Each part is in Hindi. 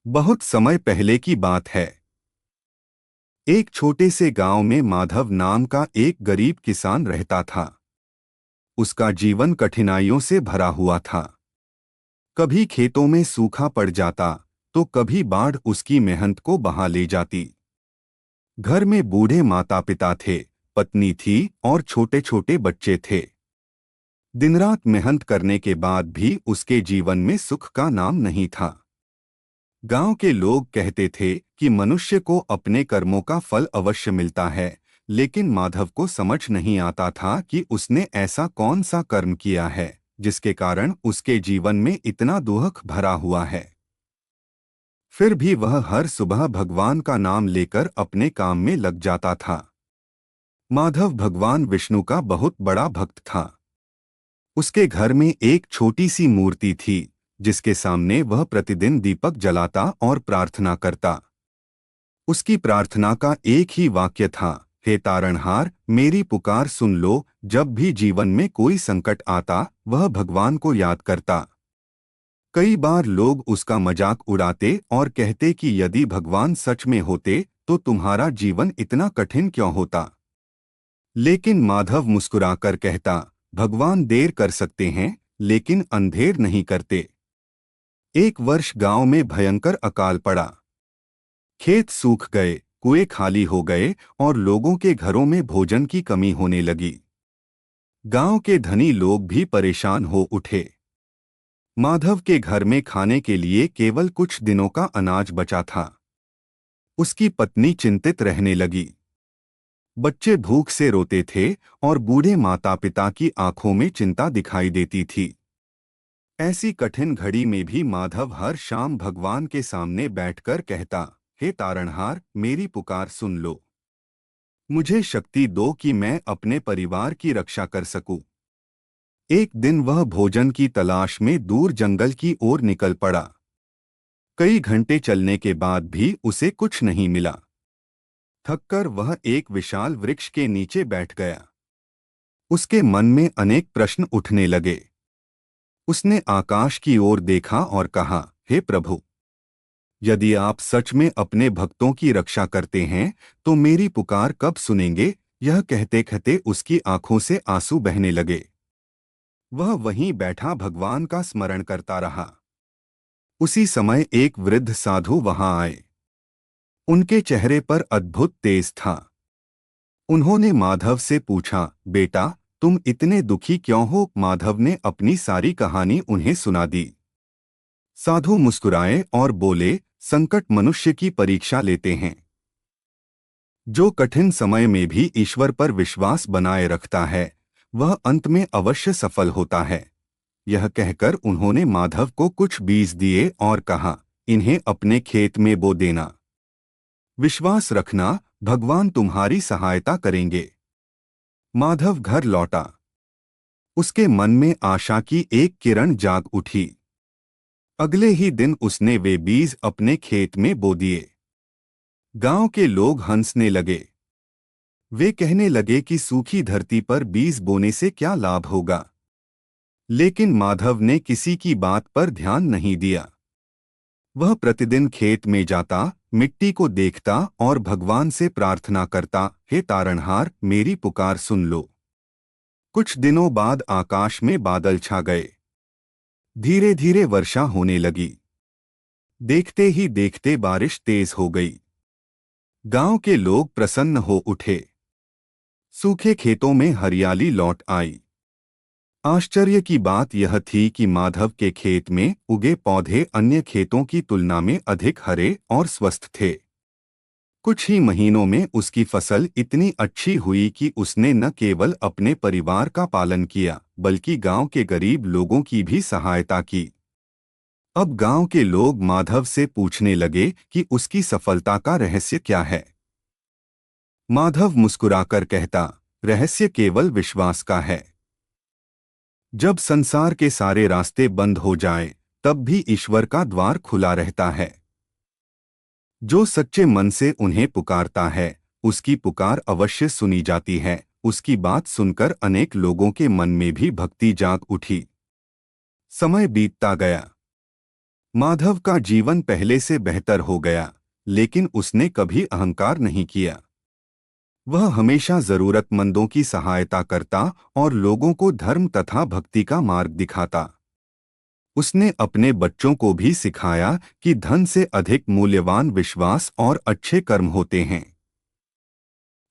बहुत समय पहले की बात है। एक छोटे से गांव में माधव नाम का एक गरीब किसान रहता था। उसका जीवन कठिनाइयों से भरा हुआ था। कभी खेतों में सूखा पड़ जाता तो कभी बाढ़ उसकी मेहनत को बहा ले जाती। घर में बूढ़े माता पिता थे, पत्नी थी और छोटे छोटे बच्चे थे। दिन रात मेहनत करने के बाद भी उसके जीवन में सुख का नाम नहीं था। गांव के लोग कहते थे कि मनुष्य को अपने कर्मों का फल अवश्य मिलता है, लेकिन माधव को समझ नहीं आता था कि उसने ऐसा कौन सा कर्म किया है जिसके कारण उसके जीवन में इतना दुख भरा हुआ है। फिर भी वह हर सुबह भगवान का नाम लेकर अपने काम में लग जाता था। माधव भगवान विष्णु का बहुत बड़ा भक्त था। उसके घर में एक छोटी सी मूर्ति थी, जिसके सामने वह प्रतिदिन दीपक जलाता और प्रार्थना करता। उसकी प्रार्थना का एक ही वाक्य था, हे तारणहार, मेरी पुकार सुन लो। जब भी जीवन में कोई संकट आता, वह भगवान को याद करता। कई बार लोग उसका मजाक उड़ाते और कहते कि यदि भगवान सच में होते तो तुम्हारा जीवन इतना कठिन क्यों होता। लेकिन माधव मुस्कुराकर कहता, भगवान देर कर सकते हैं लेकिन अंधेर नहीं करते। एक वर्ष गांव में भयंकर अकाल पड़ा। खेत सूख गए, कुएं खाली हो गए और लोगों के घरों में भोजन की कमी होने लगी। गांव के धनी लोग भी परेशान हो उठे। माधव के घर में खाने के लिए केवल कुछ दिनों का अनाज बचा था। उसकी पत्नी चिंतित रहने लगी। बच्चे भूख से रोते थे और बूढ़े माता पिता की आंखों में चिंता दिखाई देती थी। ऐसी कठिन घड़ी में भी माधव हर शाम भगवान के सामने बैठकर कहता, हे तारणहार, मेरी पुकार सुन लो। मुझे शक्ति दो कि मैं अपने परिवार की रक्षा कर सकूं। एक दिन वह भोजन की तलाश में दूर जंगल की ओर निकल पड़ा। कई घंटे चलने के बाद भी उसे कुछ नहीं मिला। थककर वह एक विशाल वृक्ष के नीचे बैठ गया। उसके मन में अनेक प्रश्न उठने लगे। उसने आकाश की ओर देखा और कहा, हे प्रभु, यदि आप सच में अपने भक्तों की रक्षा करते हैं तो मेरी पुकार कब सुनेंगे। यह कहते कहते उसकी आंखों से आंसू बहने लगे। वह वहीं बैठा भगवान का स्मरण करता रहा। उसी समय एक वृद्ध साधु वहां आए। उनके चेहरे पर अद्भुत तेज था। उन्होंने माधव से पूछा, बेटा, तुम इतने दुखी क्यों हो। माधव ने अपनी सारी कहानी उन्हें सुना दी। साधु मुस्कुराए और बोले, संकट मनुष्य की परीक्षा लेते हैं। जो कठिन समय में भी ईश्वर पर विश्वास बनाए रखता है, वह अंत में अवश्य सफल होता है। यह कहकर उन्होंने माधव को कुछ बीज दिए और कहा, इन्हें अपने खेत में बो देना। विश्वास रखना, भगवान तुम्हारी सहायता करेंगे। माधव घर लौटा। उसके मन में आशा की एक किरण जाग उठी। अगले ही दिन उसने वे बीज अपने खेत में बो दिए। गांव के लोग हंसने लगे। वे कहने लगे कि सूखी धरती पर बीज बोने से क्या लाभ होगा। लेकिन माधव ने किसी की बात पर ध्यान नहीं दिया। वह प्रतिदिन खेत में जाता, मिट्टी को देखता और भगवान से प्रार्थना करता, हे तारणहार, मेरी पुकार सुन लो। कुछ दिनों बाद आकाश में बादल छा गए। धीरे धीरे वर्षा होने लगी। देखते ही देखते बारिश तेज हो गई। गांव के लोग प्रसन्न हो उठे। सूखे खेतों में हरियाली लौट आई। आश्चर्य की बात यह थी कि माधव के खेत में उगे पौधे अन्य खेतों की तुलना में अधिक हरे और स्वस्थ थे। कुछ ही महीनों में उसकी फसल इतनी अच्छी हुई कि उसने न केवल अपने परिवार का पालन किया, बल्कि गांव के गरीब लोगों की भी सहायता की। अब गांव के लोग माधव से पूछने लगे कि उसकी सफलता का रहस्य क्या है। माधव मुस्कुराकर कहता, रहस्य केवल विश्वास का है। जब संसार के सारे रास्ते बंद हो जाएं, तब भी ईश्वर का द्वार खुला रहता है। जो सच्चे मन से उन्हें पुकारता है, उसकी पुकार अवश्य सुनी जाती है। उसकी बात सुनकर अनेक लोगों के मन में भी भक्ति जाग उठी। समय बीतता गया। माधव का जीवन पहले से बेहतर हो गया, लेकिन उसने कभी अहंकार नहीं किया। वह हमेशा जरूरतमंदों की सहायता करता और लोगों को धर्म तथा भक्ति का मार्ग दिखाता। उसने अपने बच्चों को भी सिखाया कि धन से अधिक मूल्यवान विश्वास और अच्छे कर्म होते हैं।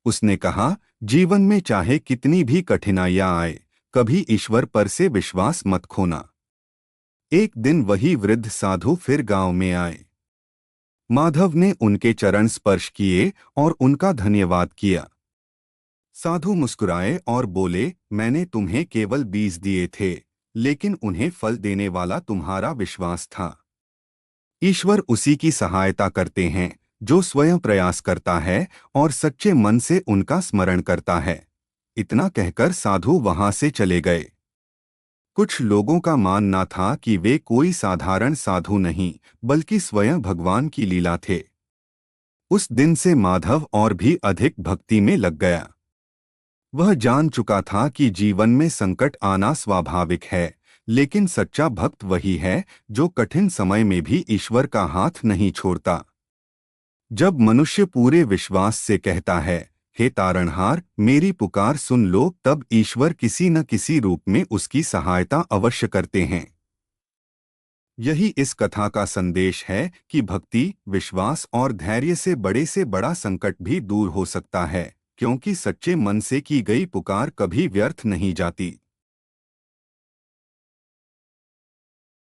उसने कहा, जीवन में चाहे कितनी भी कठिनाइयां आए, कभी ईश्वर पर से विश्वास मत खोना। एक दिन वही वृद्ध साधु फिर गांव में आए। माधव ने उनके चरण स्पर्श किए और उनका धन्यवाद किया। साधु मुस्कुराए और बोले, मैंने तुम्हें केवल बीज दिए थे, लेकिन उन्हें फल देने वाला तुम्हारा विश्वास था। ईश्वर उसी की सहायता करते हैं जो स्वयं प्रयास करता है और सच्चे मन से उनका स्मरण करता है। इतना कहकर साधु वहां से चले गए। कुछ लोगों का मानना था कि वे कोई साधारण साधु नहीं, बल्कि स्वयं भगवान की लीला थे। उस दिन से माधव और भी अधिक भक्ति में लग गया। वह जान चुका था कि जीवन में संकट आना स्वाभाविक है, लेकिन सच्चा भक्त वही है जो कठिन समय में भी ईश्वर का हाथ नहीं छोड़ता। जब मनुष्य पूरे विश्वास से कहता है, हे तारणहार, मेरी पुकार सुन लो, तब ईश्वर किसी न किसी रूप में उसकी सहायता अवश्य करते हैं। यही इस कथा का संदेश है कि भक्ति, विश्वास और धैर्य से बड़ा संकट भी दूर हो सकता है, क्योंकि सच्चे मन से की गई पुकार कभी व्यर्थ नहीं जाती।